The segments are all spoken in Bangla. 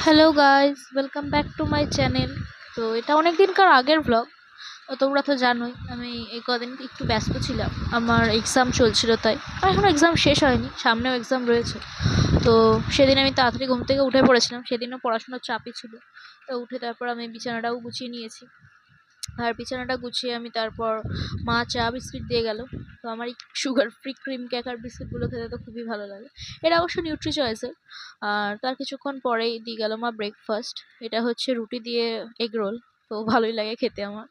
Hello guys, welcome back to my channel. তো এটা অনেক দিনকার আগের ব্লগ। তো তোমরা তো জানোই আমি এই কদিন একটু ব্যস্ত ছিলাম, আমার এক্সাম চলছিল, তাই আর এখনও এক্সাম শেষ হয়নি, সামনেও এক্সাম রয়েছে। তো সেদিন আমি তাড়াতাড়ি ঘুম থেকে উঠে পড়েছিলাম, সেদিনও পড়াশোনার চাপই ছিল। তো উঠে তারপর আমি বিছানাটাও গুছিয়ে নিয়েছি। আর বিছানাটা গুছিয়ে আমি তারপর মা চা বিস্কিট দিয়ে গেল। তো আমার এই সুগার ফ্রি ক্রিম ক্যাকার বিস্কিটগুলো খেতে তো খুবই ভালো লাগে। এটা অবশ্য নিউট্রি চয়েসের। আর তার কিছুক্ষণ পরেই দিয়ে গেল মা ব্রেকফাস্ট। এটা হচ্ছে রুটি দিয়ে এগ রোল। তো ভালোই লাগে খেতে আমার।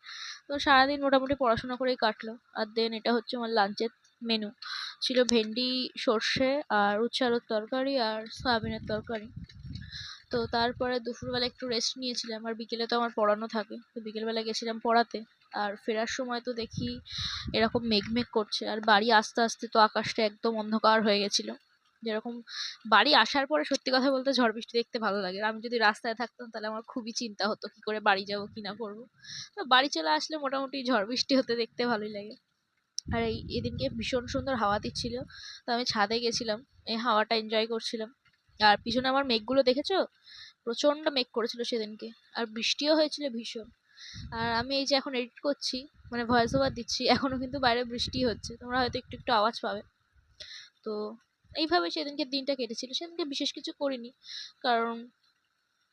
তো সারাদিন মোটামুটি পড়াশোনা করেই কাটলো। আর দেন এটা হচ্ছে আমার লাঞ্চের মেনু। ছিল ভেন্ডি, সর্ষে আর উচ্ছে আলুর তরকারি আর সয়াবিনের তরকারি। তো তারপরে দুপুরবেলা একটু রেস্ট নিয়েছিলাম, আর বিকেলে তো আমার পড়ানো থাকে, তো বিকেলবেলা গেছিলাম পড়াতে। আর ফেরার সময় তো দেখি এরকম মেঘ করছে, আর বাড়ি আসতে আসতে তো আকাশটা একদম অন্ধকার হয়ে গেছিল। যেরকম বাড়ি আসার পরে সত্যি কথা বলতে ঝড় বৃষ্টি দেখতে ভালো লাগে, আর আমি যদি রাস্তায় থাকতাম তাহলে আমার খুবই চিন্তা হতো কি করে বাড়ি যাব কি না করবো। তো বাড়ি চলে আসলে মোটামুটি ঝড় বৃষ্টি হতে দেখতে ভালোই লাগে। আর এদিনকে ভীষণ সুন্দর হাওয়া দিচ্ছিল। তো আমি ছাদে গেছিলাম, এই হাওয়াটা এনজয় করছিলাম। আর পিছনে আমার মেঘগুলো দেখেছো? প্রচন্ড মেঘ করেছিল সেদিনকে। আর বৃষ্টিও হয়েছিল ভীষণ। আর আমি এই যে এখন এডিট করছি, মানে ভয়েস ওভার দিচ্ছি, এখনো কিন্তু বাইরে বৃষ্টি হচ্ছে, তোমরা হয়তো একটু একটু আওয়াজ পাবে। তো এইভাবে সেদিনকে দিনটা কেটেছিল, সেদিনকে বিশেষ কিছু করিনি, কারণ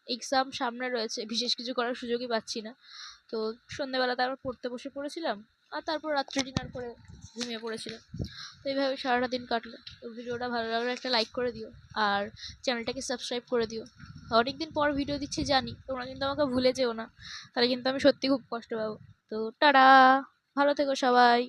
এক্সাম সামনে রয়েছে, বিশেষ কিছু করার সুযোগই পাচ্ছি না। তো সন্ধ্যেবেলা তারপর পড়তে বসে পড়েছিলাম, আর তারপর রাত্রে ডিনার করে ঘুমিয়ে পড়েছিলাম। তো এইভাবে সারাটা দিন কাটলো। তো ভিডিওটা ভালো লাগলে একটা লাইক করে দিও, আর চ্যানেলটাকে সাবস্ক্রাইব করে দিও। অনেকদিন পর ভিডিও দিচ্ছি জানি, তোমরা কিন্তু আমাকে ভুলে যেও না, তাহলে কিন্তু আমি সত্যি খুব কষ্ট পাবো। তো টাটা, ভালো থেকো সবাই।